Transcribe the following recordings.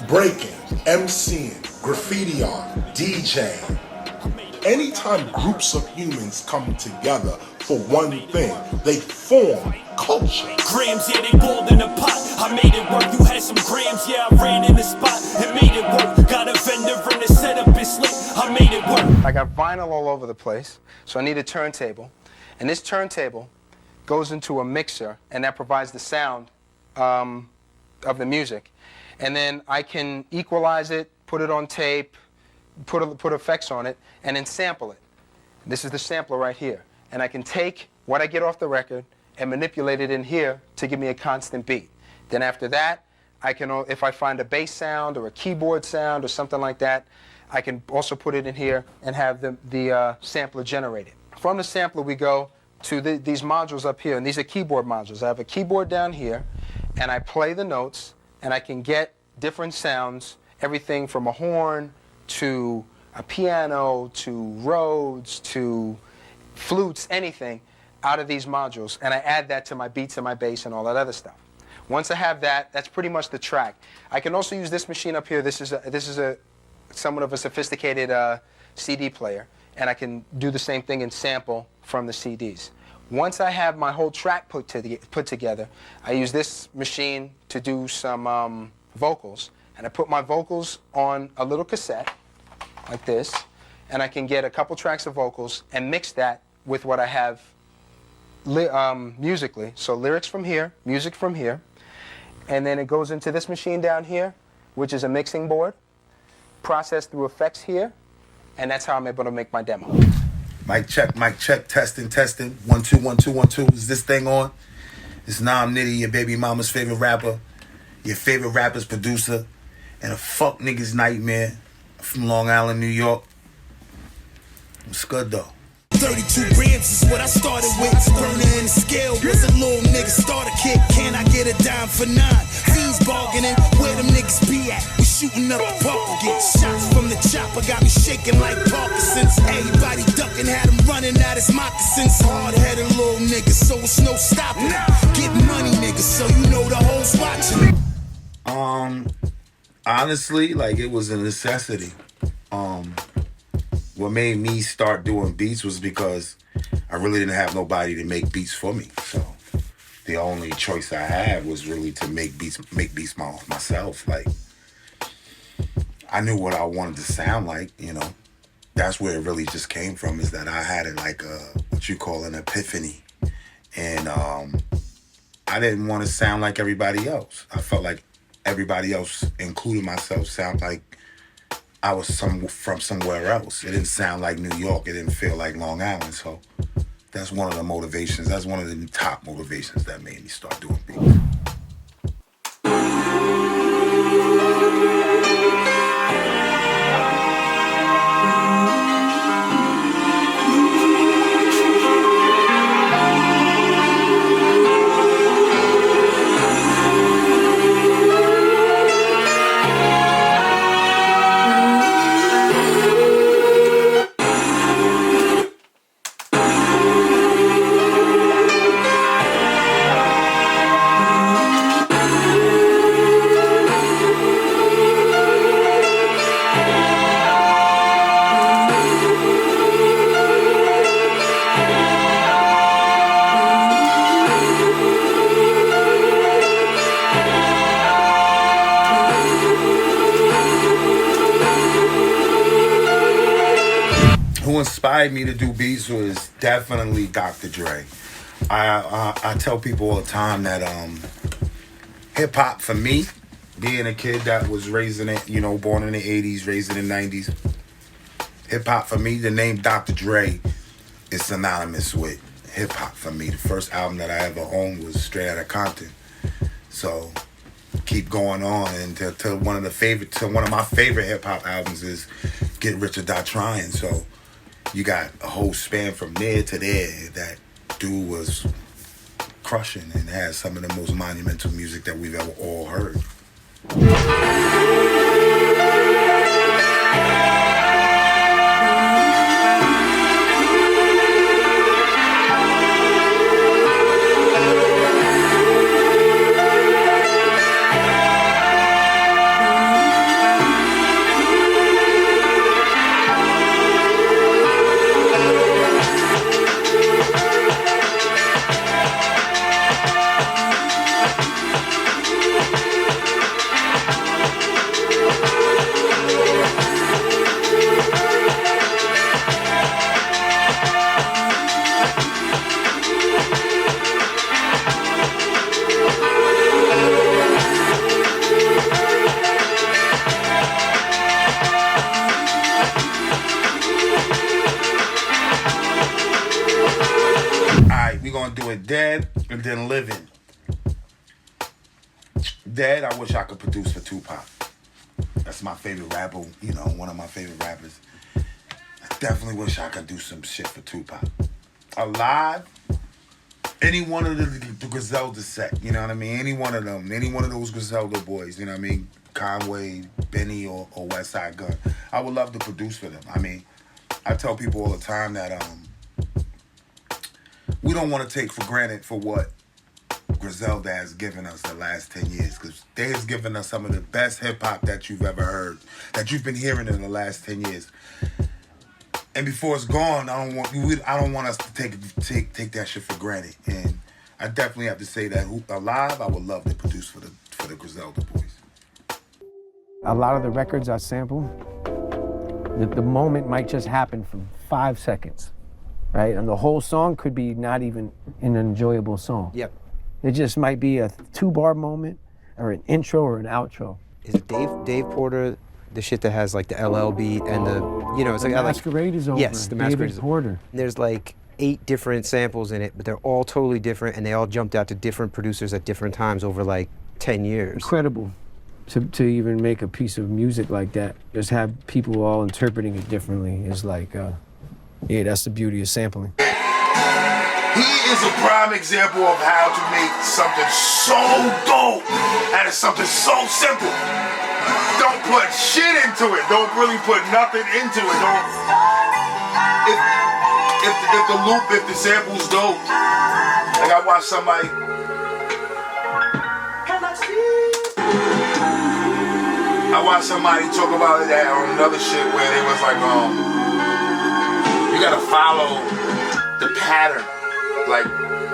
breaking, MCing, graffiti art, DJing. Anytime groups of humans come together for one thing, they form culture. Grams, yeah, they balled in the pot. I made it work, you had some grams, yeah, I ran in the spot and made it work. Got a vendor in the setup, it's lit, I made it work. I got vinyl all over the place, so I need a turntable. And this turntable goes into a mixer, and that provides the sound of the music. And then I can equalize it, put it on tape, put effects on it, and then sample it. This is the sampler right here. And I can take what I get off the record and manipulate it in here to give me a constant beat. Then after that, I can, if I find a bass sound or a keyboard sound or something like that, I can also put it in here and have the sampler generated. From the sampler, we go to these modules up here, and these are keyboard modules. I have a keyboard down here, and I play the notes, and I can get different sounds, everything from a horn to a piano to Rhodes to flutes, anything, out of these modules, and I add that to my beats and my bass and all that other stuff. Once I have that, that's pretty much the track. I can also use this machine up here. This is somewhat of a sophisticated CD player, and I can do the same thing and sample from the CDs. Once I have my whole track put together, I use this machine to do some vocals, and I put my vocals on a little cassette like this, and I can get a couple tracks of vocals and mix that with what I have musically. So lyrics from here, music from here, and then it goes into this machine down here, which is a mixing board, processed through effects here, and that's how I'm able to make my demo. Mic check, testing. 1 2 1 2 1 2. Is this thing on? It's Nam Nitty, your baby mama's favorite rapper, your favorite rapper's producer, and a fuck nigga's nightmare from Long Island, New York. What's good though? 32 grams is what I started with. Burner in the scale was a little nigga starter kit. Can I get a dime for 9? Fiends bargaining, where them niggas be at? We shooting up the park again. Shots from the chopper got me shaking like Parkinson's. Everybody ducking, had him running out his moccasins. Hard-headed little niggas, so it's no stopping. Get money, niggas, so you know the hoes watching. Honestly, like, it was a necessity. What made me start doing beats was because I really didn't have nobody to make beats for me. So the only choice I had was really to make beats myself. Like, I knew what I wanted to sound like, you know. That's where it really just came from, is that I had what you call an epiphany. And I didn't want to sound like everybody else. I felt like everybody else, including myself, sound like I was from somewhere else. It didn't sound like New York. It didn't feel like Long Island. So that's one of the motivations. That's one of the top motivations that made me start doing beats. Who inspired me to do beats was definitely Dr. Dre. I tell people all the time that hip hop, for me, being a kid that was raised in it, you know, born in the 80s, raised in the 90s, hip hop for me, the name Dr. Dre is synonymous with hip hop for me. The first album that I ever owned was Straight Outta Compton. So keep going on, and to one of my favorite hip hop albums is Get Rich or Die Trying. So you got a whole span from there to there. That dude was crushing and has some of the most monumental music that we've ever all heard. dead, I wish I could produce for Tupac. That's my favorite rapper, you know, one of my favorite rappers. I definitely wish I could do some shit for Tupac. Alive, any one of the Griselda set, you know what I mean? Any one of them, any one of those Griselda boys, you know what I mean? Conway, Benny, or West Side Gun. I would love to produce for them. I mean, I tell people all the time that we don't want to take for granted for what Griselda has given us the last 10 years, because they has given us some of the best hip-hop that you've ever heard, that you've been hearing in the last 10 years. And before it's gone, I don't want us to take that shit for granted. And I definitely have to say that alive, I would love to produce for the Griselda boys. A lot of the records I sample, the moment might just happen for 5 seconds, right? And the whole song could be not even an enjoyable song. Yep. It just might be a 2-bar moment or an intro or an outro. Is it Dave Porter, the shit that has like the LL beat and the, you know, it's like... Masquerade is over. Yes, the Masquerade David Porter. There's like 8 different samples in it, but they're all totally different, and they all jumped out to different producers at different times over like 10 years. Incredible to even make a piece of music like that. Just have people all interpreting it differently is like, yeah, that's the beauty of sampling. He is a prime example of how to make something so dope out of something so simple. Don't put shit into it. Don't really put nothing into it. Don't. If the sample's dope, like I watched somebody. Talk about that on another shit where they was like, you gotta follow the pattern. Like,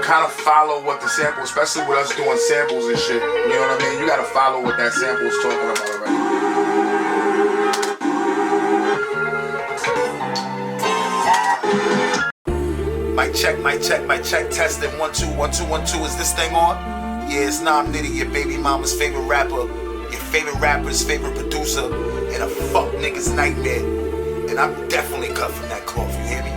kind of follow what the sample, especially with us doing samples and shit. You know what I mean? You gotta follow what that sample's talking about already. Mic check, testing. 1 2 1 2 1 2. Is this thing on? Yeah, it's Nam Nitty, your baby mama's favorite rapper, your favorite rapper's favorite producer, and a fuck nigga's nightmare. And I'm definitely cut from that cloth, you hear me?